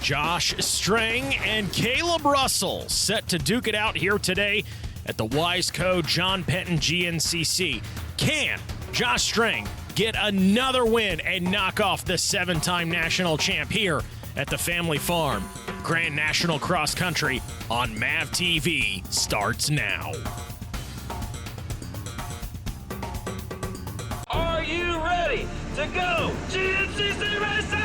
Josh Strang and Caleb Russell set to duke it out here today at the Wiseco John Penton GNCC. Can Josh Strang get another win and knock off the 7-time national champ here at the family farm? Grand National Cross Country on MAVTV starts now. Are you ready to go GNCC Racing?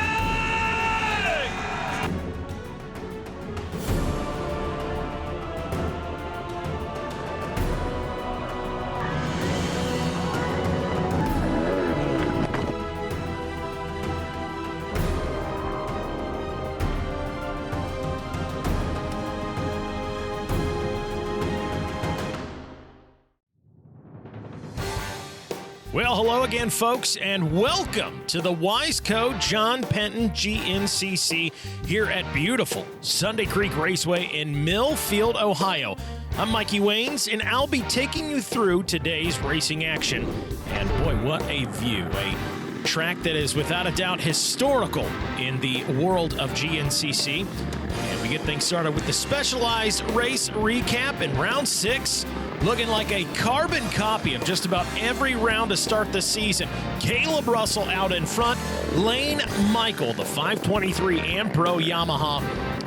Well, hello again, folks, and welcome to the Wiseco John Penton GNCC here at beautiful Sunday Creek Raceway in Millfield, Ohio. I'm Mikey Waynes, and I'll be taking you through today's racing action. And boy, what a view. A track that is without a doubt historical in the world of GNCC. And we get things started with the specialized race recap in round 6. Looking like a carbon copy of just about every round to start the season. Caleb Russell out in front. Lane Michael, the 523 and Pro Yamaha,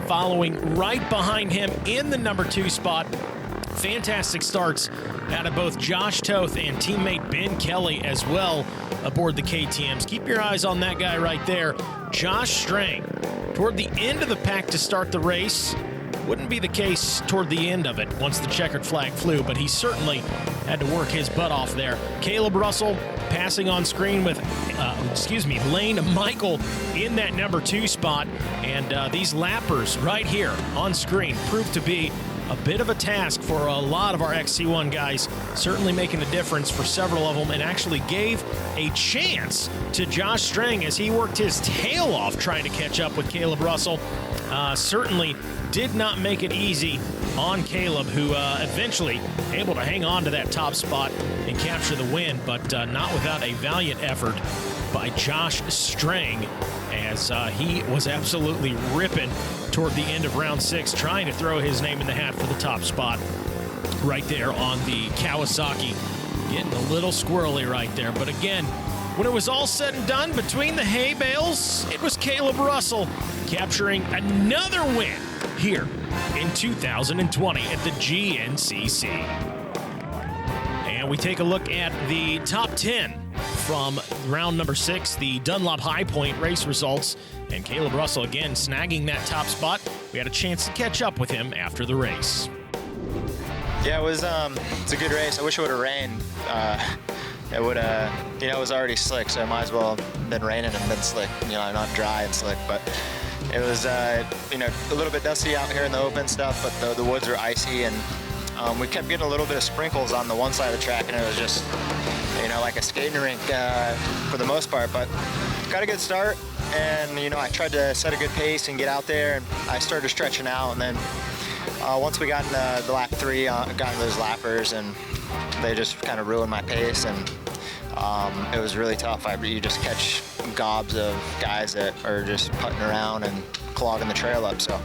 following right behind him in the number 2 spot. Fantastic starts out of both Josh Toth and teammate Ben Kelly as well aboard the KTMs. Keep your eyes on that guy right there, Josh Strang. Toward the end of the pack to start the race. Wouldn't be the case toward the end of it once the checkered flag flew, but he certainly had to work his butt off there. Caleb Russell passing on screen with, Lane Michael in that number 2 spot. And these lappers right here on screen proved to be a bit of a task for a lot of our XC1 guys, certainly making a difference for several of them, and actually gave a chance to Josh Strang as he worked his tail off trying to catch up with Caleb Russell. Certainly did not make it easy on Caleb, who eventually able to hang on to that top spot and capture the win, but not without a valiant effort by Josh Strang, as he was absolutely ripping toward the end of round 6, trying to throw his name in the hat for the top spot right there on the Kawasaki. Getting a little squirrely right there, but again, when it was all said and done between the hay bales, it was Caleb Russell capturing another win here in 2020 at the GNCC. And we take a look at the top 10 from round number 6, the Dunlop High Point race results. And Caleb Russell again snagging that top spot. We had a chance to catch up with him after the race. Yeah, it's a good race. I wish it would have rained. It would have, it was already slick, so it might as well have been raining and been slick, not dry and slick. But it was, a little bit dusty out here in the open stuff, but the woods are icy, and we kept getting a little bit of sprinkles on the one side of the track, and it was just, like a skating rink for the most part. But got a good start, and, I tried to set a good pace and get out there, and I started stretching out, and then once we got into the lap 3, got into those lappers, and they just kind of ruined my pace, and it was really tough. You just catch gobs of guys that are just putting around and clogging the trail up. So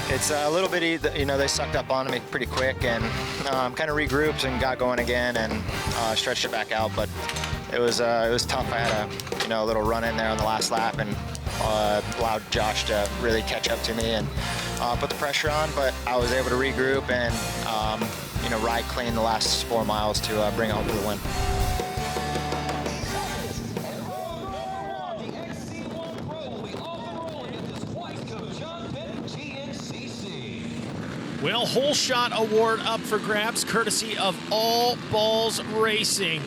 it's a little bit, they sucked up on me pretty quick, and kind of regrouped and got going again and stretched it back out. But it was tough. I had a little run in there on the last lap and allowed Josh to really catch up to me and put the pressure on. But I was able to regroup and ride clean the last 4 miles to bring home the win. The XC1 Pro will be off and rolling at this Wiseco John Penton GNCC. Well, Whole Shot Award up for grabs, courtesy of All Balls Racing.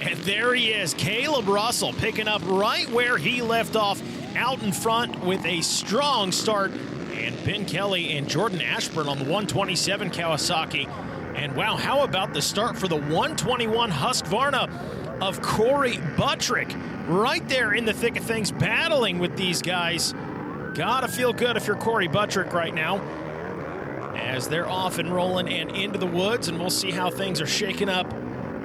And there he is, Caleb Russell, picking up right where he left off, out in front with a strong start. And Ben Kelly and Jordan Ashburn on the 127 Kawasaki. And wow, how about the start for the 121 Husqvarna of Corey Buttrick? Right there in the thick of things, battling with these guys. Gotta feel good if you're Corey Buttrick right now, as they're off and rolling and into the woods, and we'll see how things are shaking up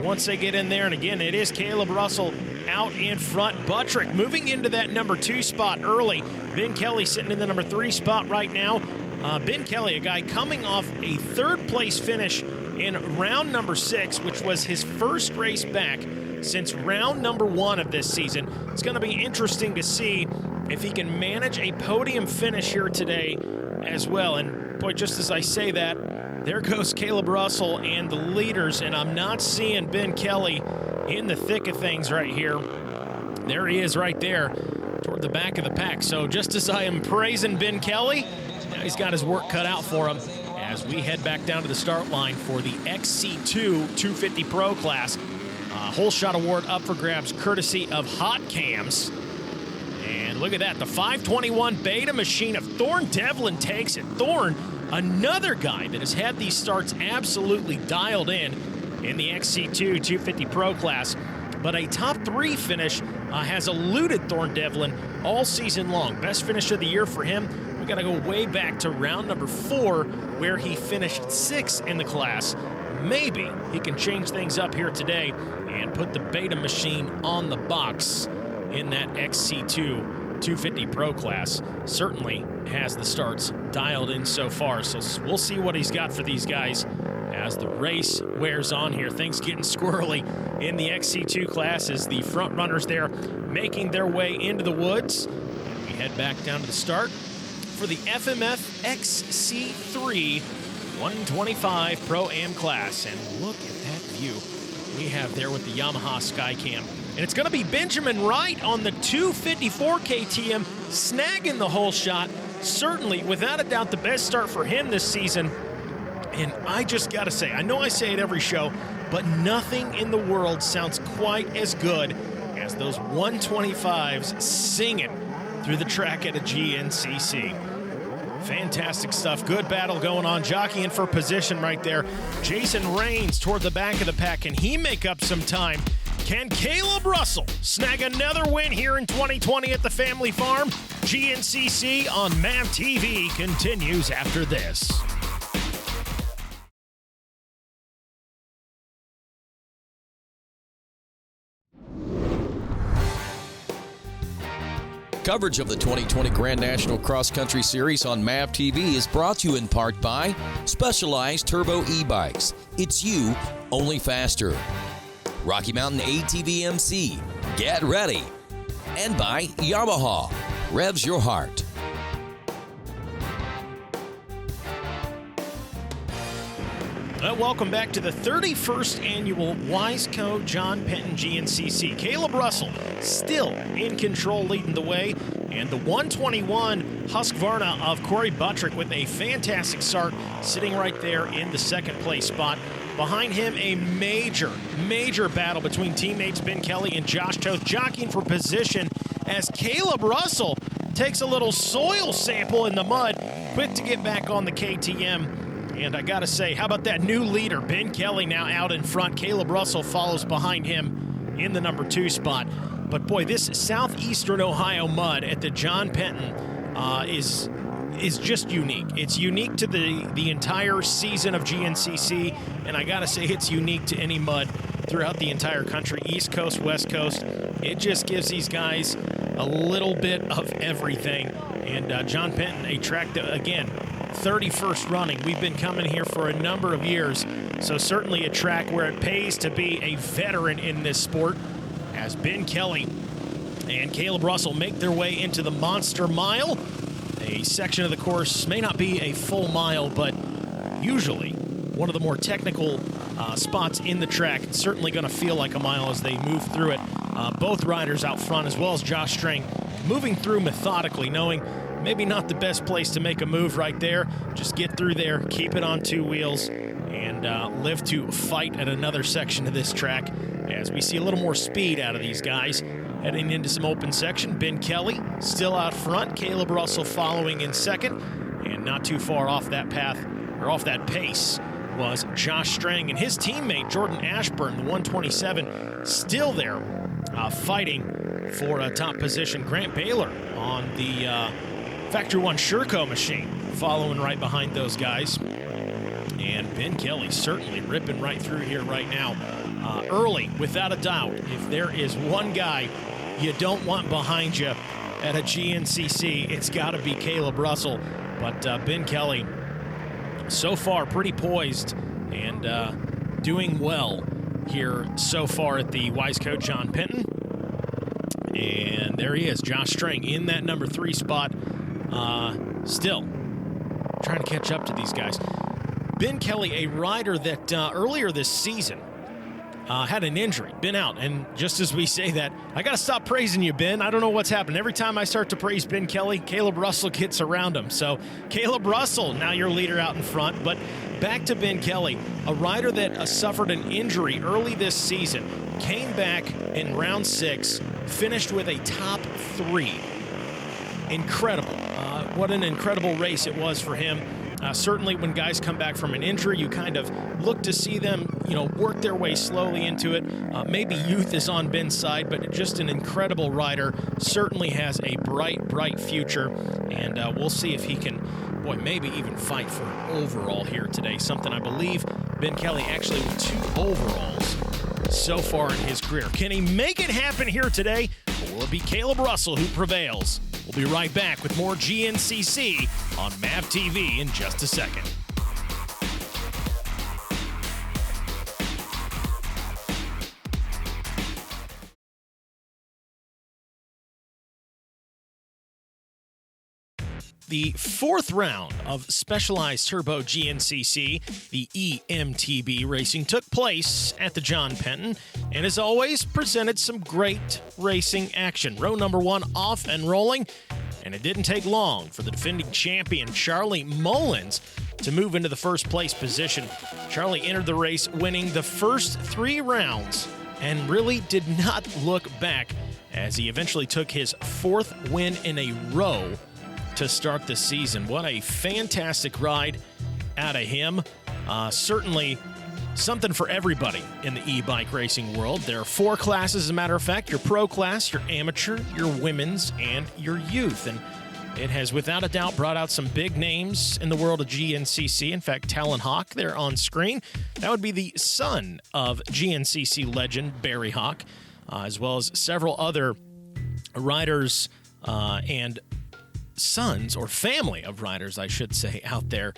once they get in there. And again, it is Caleb Russell out in front. Buttrick moving into that number 2 spot early. Ben Kelly sitting in the number 3 spot right now. Ben Kelly, a guy coming off a 3rd place finish in round number 6, which was his first race back since round number 1 of this season. It's going to be interesting to see if he can manage a podium finish here today as well. And boy, just as I say that, there goes Caleb Russell and the leaders, and I'm not seeing Ben Kelly in the thick of things right here. There he is right there toward the back of the pack. So just as I am praising Ben Kelly, now he's got his work cut out for him as we head back down to the start line for the XC2 250 Pro class. Whole shot award up for grabs courtesy of Hot Cams. And look at that, the 521 Beta machine of Thorne Devlin takes it. Thorne, another guy that has had these starts absolutely dialed in the XC2 250 Pro class. But a top 3 finish has eluded Thorne Devlin all season long. Best finish of the year for him. We got to go way back to round number 4, where he finished 6th in the class. Maybe he can change things up here today and put the Beta machine on the box in that XC2 250 Pro class. Certainly has the starts dialed in so far, so we'll see what he's got for these guys as the race wears on here. Things getting squirrely in the XC2 class as the front runners there making their way into the woods. And we head back down to the start for the FMF XC3 125 Pro-Am class. And look at that view we have there with the Yamaha Skycam. And it's going to be Benjamin Wright on the 254 KTM snagging the whole shot. Certainly, without a doubt, the best start for him this season. And I just got to say, I know I say it every show, but nothing in the world sounds quite as good as those 125s singing through the track at a GNCC. Fantastic stuff. Good battle going on. Jockeying for position right there. Jason Raines toward the back of the pack. Can he make up some time? Can Caleb Russell snag another win here in 2020 at the family farm? GNCC on MAVTV continues after this. Coverage of the 2020 Grand National Cross Country Series on MAVTV is brought to you in part by Specialized Turbo e-bikes. It's you, only faster. Rocky Mountain ATV MC, get ready. And by Yamaha, revs your heart. Welcome back to the 31st annual Wiseco John Penton GNCC. Caleb Russell still in control, leading the way. And the 121 Husqvarna of Corey Buttrick with a fantastic start, sitting right there in the 2nd place spot. Behind him, a major battle between teammates Ben Kelly and Josh Toth, jockeying for position as Caleb Russell takes a little soil sample in the mud, quick to get back on the KTM. And I gotta say, how about that new leader, Ben Kelly, now out in front. Caleb Russell follows behind him in the number 2 spot. But boy, this southeastern Ohio mud at the John Penton is just unique. It's unique to the entire season of GNCC, and I gotta say it's unique to any mud throughout the entire country, East Coast, West Coast. It just gives these guys a little bit of everything. And John Penton, a track that, again, 31st running. We've been coming here for a number of years, so certainly a track where it pays to be a veteran in this sport, as Ben Kelly and Caleb Russell make their way into the Monster Mile. A section of the course may not be a full mile, but usually one of the more technical spots in the track. It's certainly going to feel like a mile as they move through it. Both riders out front, as well as Josh Strang, moving through methodically, knowing maybe not the best place to make a move right there. Just get through there, keep it on 2 wheels, and live to fight at another section of this track as we see a little more speed out of these guys. Heading into some open section, Ben Kelly still out front, Caleb Russell following in 2nd, and not too far off that path, or off that pace, was Josh Strang and his teammate Jordan Ashburn, the 127, still there fighting for a top position. Grant Baylor on the Factory One Sherco machine, following right behind those guys. And Ben Kelly certainly ripping right through here right now. Early, without a doubt, if there is one guy you don't want behind you at a GNCC, it's got to be Caleb Russell. But Ben Kelly, so far, pretty poised and doing well here so far at the Wise coach John Penton. And there he is, Josh Strang in that number 3 spot. Still trying to catch up to these guys. Ben Kelly, a rider that earlier this season had an injury, been out. And just as we say that, I got to stop praising you, Ben. I don't know what's happened. Every time I start to praise Ben Kelly, Caleb Russell gets around him. So Caleb Russell, now your leader out in front. But back to Ben Kelly, a rider that suffered an injury early this season, came back in round 6, finished with a top 3. Incredible. What an incredible race it was for him. Certainly when guys come back from an injury, you kind of look to see them, work their way slowly into it. Maybe youth is on Ben's side, but just an incredible rider. Certainly has a bright, bright future. And we'll see if he can, maybe even fight for an overall here today. Something I believe Ben Kelly actually with 2 overalls so far in his career. Can he make it happen here today? Or will it be Caleb Russell who prevails? We'll be right back with more GNCC on MAVTV in just a second. The 4th round of Specialized Turbo GNCC, the EMTB racing, took place at the John Penton, and as always, presented some great racing action. Row number 1 off and rolling, and it didn't take long for the defending champion, Charlie Mullins, to move into the first place position. Charlie entered the race winning the first 3 rounds and really did not look back as he eventually took his 4th win in a row to start the season. What a fantastic ride out of him. Certainly something for everybody in the e-bike racing world. There are 4 classes, as a matter of fact: your pro class, your amateur, your women's, and your youth. And it has without a doubt brought out some big names in the world of GNCC. In fact, Talon Hawk there on screen, that would be the son of GNCC legend Barry Hawk, as well as several other riders and sons, or family of riders, I should say, out there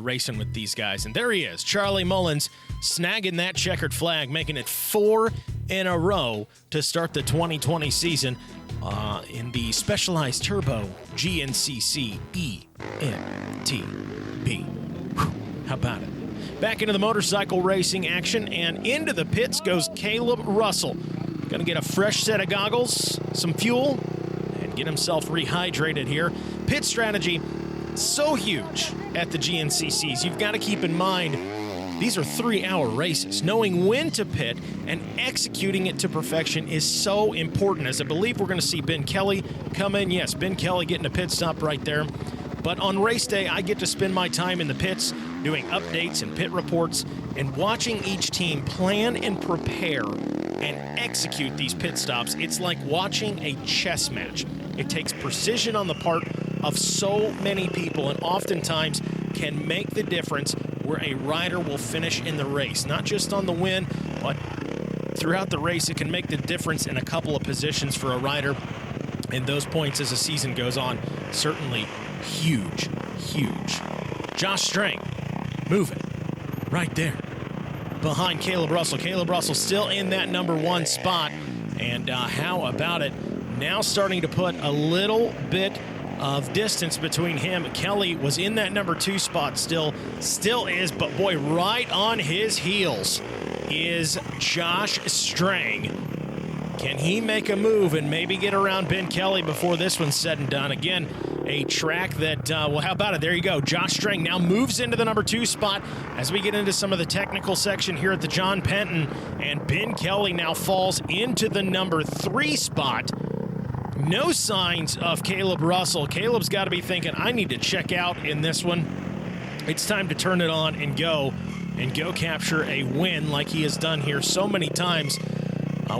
racing with these guys. And there he is, Charlie Mullins, snagging that checkered flag, making it 4 in a row to start the 2020 season in the Specialized Turbo GNCC EMTB. How about it? Back into the motorcycle racing action, and into the pits goes Caleb Russell. Gonna get a fresh set of goggles, some fuel, get himself rehydrated here. Pit strategy, so huge at the GNCCs. You've got to keep in mind, these are 3-hour races. Knowing when to pit and executing it to perfection is so important, as I believe we're going to see Ben Kelly come in. Yes, Ben Kelly getting a pit stop right there. But on race day, I get to spend my time in the pits doing updates and pit reports and watching each team plan and prepare and execute these pit stops. It's like watching a chess match. It takes precision on the part of so many people, and oftentimes can make the difference where a rider will finish in the race. Not just on the win, but throughout the race, it can make the difference in a couple of positions for a rider. And those points as the season goes on, certainly huge, huge. Josh Strang moving right there behind Caleb Russell. Caleb Russell still in that number 1 spot. And how about it? Now starting to put a little bit of distance between him. Kelly was in that number 2 spot still is, but boy, right on his heels is Josh Strang. Can he make a move and maybe get around Ben Kelly before this one's said and done? Again, a track that, well, how about it? There you go. Josh Strang now moves into the number 2 spot as we get into some of the technical section here at the John Penton. And Ben Kelly now falls into the number 3 spot. No signs of Caleb Russell. Caleb's got to be thinking, I need to check out in this one. It's time to turn it on and go capture a win like he has done here so many times.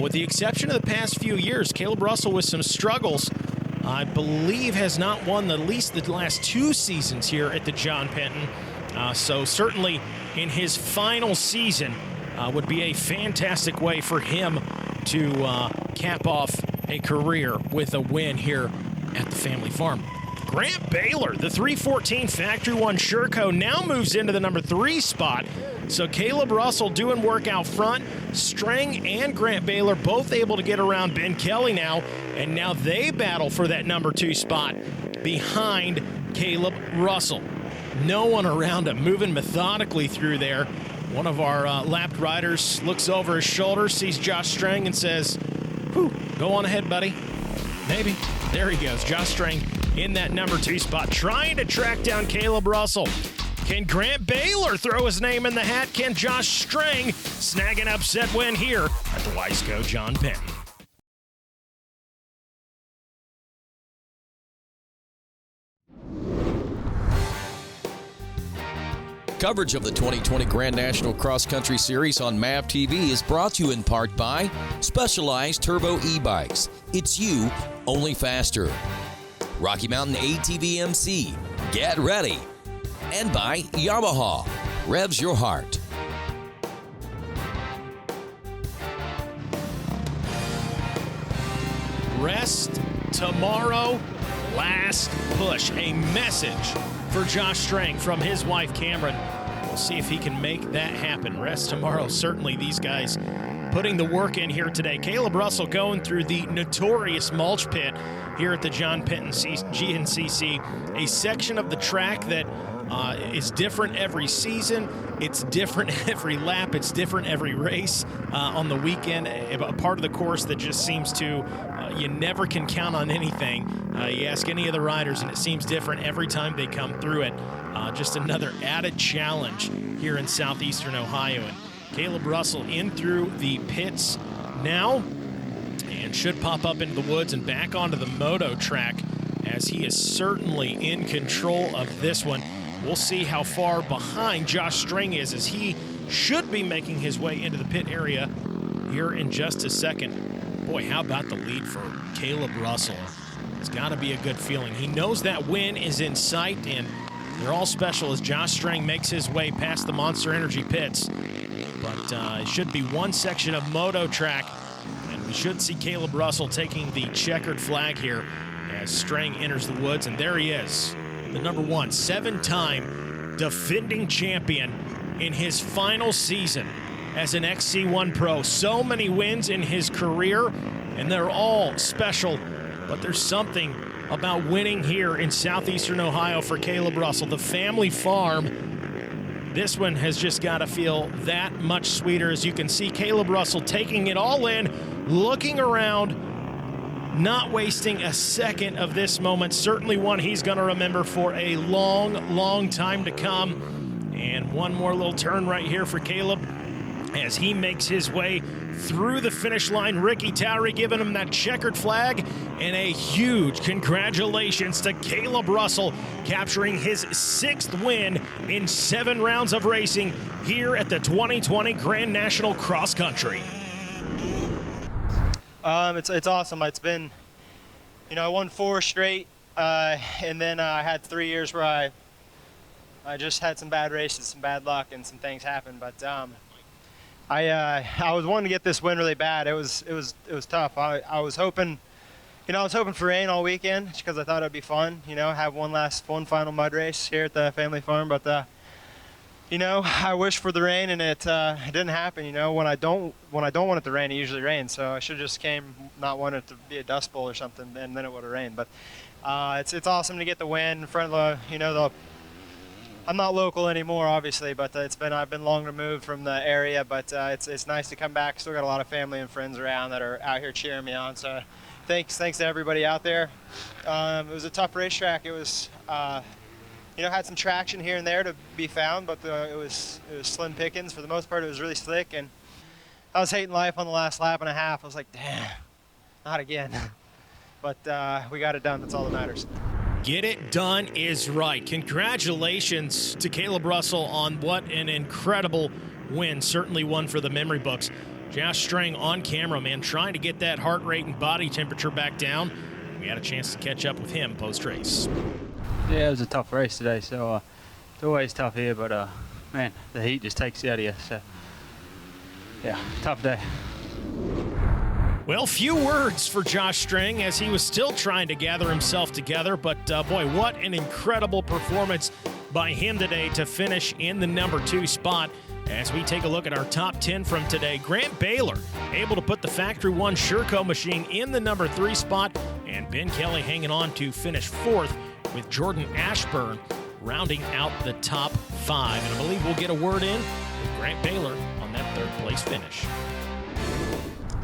With the exception of the past few years, Caleb Russell with some struggles, I believe has not won at least the last 2 seasons here at the John Penton. So certainly in his final season would be a fantastic way for him to cap off a career with a win here at the family farm. Grant Baylor, the 314 Factory One Sherco, now moves into the number 3 spot. So Caleb Russell doing work out front. Strang and Grant Baylor both able to get around Ben Kelly now, and now they battle for that number 2 spot behind Caleb Russell. No one around him, moving methodically through there. One of our lapped riders looks over his shoulder, sees Josh Strang, and says, "Whew, go on ahead, buddy." Maybe. There he goes, Josh Strang in that number 2 spot, trying to track down Caleb Russell. Can Grant Baylor throw his name in the hat? Can Josh Strang snag an upset win here at the Wiseco John Penton? Coverage of the 2020 Grand National Cross Country Series on MAVTV is brought to you in part by Specialized Turbo E-Bikes. It's you, only faster. Rocky Mountain ATV MC, get ready. And by Yamaha, revs your heart. Rest tomorrow, last push. A message for Josh Strang from his wife Cameron. We'll see if he can make that happen. Rest tomorrow. Certainly these guys putting the work in here today. Caleb Russell going through the notorious mulch pit here at the John Penton GNCC, a section of the track that is different every season. It's different every lap. It's different every race on the weekend. A part of the course that just seems to, you never can count on anything. You ask any of the riders, and it seems different every time they come through it. Just another added challenge here in southeastern Ohio. And Caleb Russell in through the pits now and should pop up into the woods and back onto the moto track, as he is certainly in control of this one. We'll see how far behind Josh Strang is, as he should be making his way into the pit area here in just a second. Boy, how about the lead for Caleb Russell? It's got to be a good feeling. He knows that win is in sight, and they're all special as Josh Strang makes his way past the Monster Energy pits. But it should be one section of moto track, and we should see Caleb Russell taking the checkered flag here as Strang enters the woods, and there he is. The number 1, 7-time defending champion in his final season as an XC1 Pro. So many wins in his career, and they're all special, but there's something about winning here in southeastern Ohio for Caleb Russell. The family farm, this one has just got to feel that much sweeter. As you can see, Caleb Russell taking it all in, looking around, not wasting a second of this moment. Certainly one he's going to remember for a long, long time to come. And one more little turn right here for Caleb as he makes his way through the finish line. Ricky Towery giving him that checkered flag, and a huge congratulations to Caleb Russell, capturing his 6th win in 7 rounds of racing here at the 2020 Grand National Cross Country. It's awesome. It's been, I won 4 straight, and then I had 3 years where I just had some bad races, some bad luck, and some things happened. But I was wanting to get this win really bad. It was tough. I was hoping, for rain all weekend because I thought it'd be fun. Have one final mud race here at the family farm. But I wish for the rain, and it didn't happen. When I don't want it to rain, it usually rains. So I should have just came not wanting it to be a dust bowl or something, and then it would have rained. But it's awesome to get the win in front of the. I'm not local anymore, obviously, but I've been long removed from the area. But it's nice to come back. Still got a lot of family and friends around that are out here cheering me on. So thanks to everybody out there. It was a tough racetrack. It was. Had some traction here and there to be found, but it was slim pickings. For the most part, it was really slick, and I was hating life on the last lap and a half. I was like, damn, not again. But we got it done. That's all that matters. Get it done is right. Congratulations to Caleb Russell on what an incredible win. Certainly one for the memory books. Josh Strang on camera, man, trying to get that heart rate and body temperature back down. We had a chance to catch up with him post-race. Yeah, it was a tough race today, so It's always tough here, but man, the heat just takes it out of you. So yeah, tough day. Well, few words for Josh String as he was still trying to gather himself together, but boy, what an incredible performance by him today to finish in the number 2 spot. As we take a look at our top 10 from today, Grant Baylor able to put the Factory One Sherco machine in the number 3 spot, and Ben Kelly hanging on to finish 4th with Jordan Ashburn rounding out the top 5. And I believe we'll get a word in with Grant Baylor on that 3rd place finish.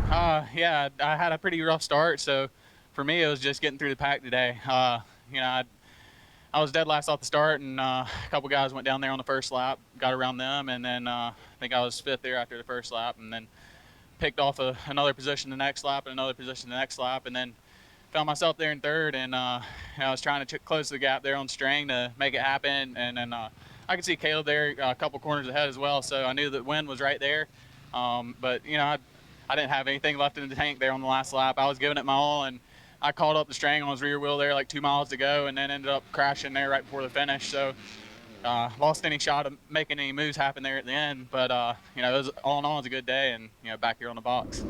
Yeah, I had a pretty rough start, so for me it was just getting through the pack today. You know, I was dead last off the start, and a couple guys went down there on the first lap, got around them, and then I think I was 5th there after the first lap, and then picked off another position the next lap and another position the next lap, and then found myself there in 3rd, and you know, I was trying to close the gap there on String to make it happen, and then I could see Caleb there a couple corners ahead as well, so I knew that win was right there. But you know, I didn't have anything left in the tank there on the last lap. I was giving it my all, and I caught up the String on his rear wheel there like 2 miles to go, and then ended up crashing there right before the finish. So lost any shot of making any moves happen there at the end. But you know, it was, all in all, it was a good day, and you know, back here on the box.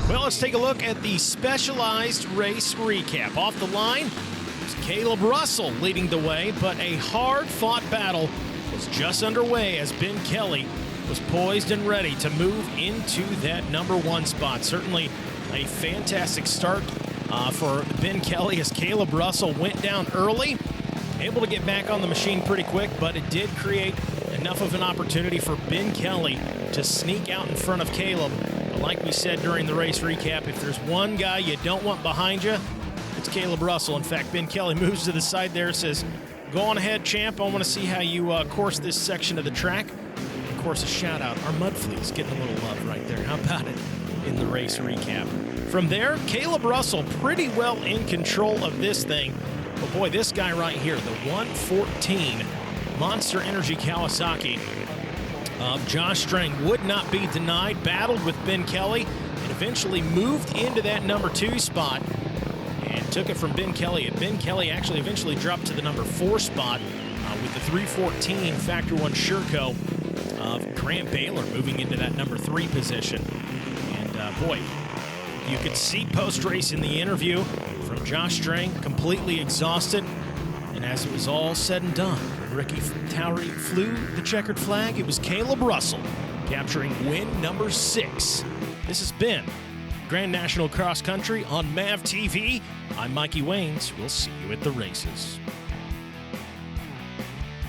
Well, let's take a look at the specialized race recap. Off the line, it's Caleb Russell leading the way, but a hard-fought battle was just underway as Ben Kelly was poised and ready to move into that number 1 spot. Certainly a fantastic start for Ben Kelly as Caleb Russell went down early, able to get back on the machine pretty quick, but it did create enough of an opportunity for Ben Kelly to sneak out in front of Caleb. But like we said during the race recap, if there's one guy you don't want behind you, it's Caleb Russell. In fact, Ben Kelly moves to the side there, says, "Go on ahead, champ. I want to see how you course this section of the track." Of course, a shout out. Our mud fleas getting a little love right there. How about it in the race recap? From there, Caleb Russell pretty well in control of this thing. But boy, this guy right here, the 114 Monster Energy Kawasaki of Josh String would not be denied, battled with Ben Kelly, and eventually moved into that number 2 spot and took it from Ben Kelly. And Ben Kelly actually eventually dropped to the number 4 spot with the 314 Factor One Sherco of Grant Baylor moving into that number 3 position. And boy, you could see post-race in the interview from Josh String, completely exhausted. And as it was all said and done, Ricky Towery flew the checkered flag. It was Caleb Russell capturing win number 6. This has been Grand National Cross Country on MAVTV. I'm Mikey Waynes. We'll see you at the races.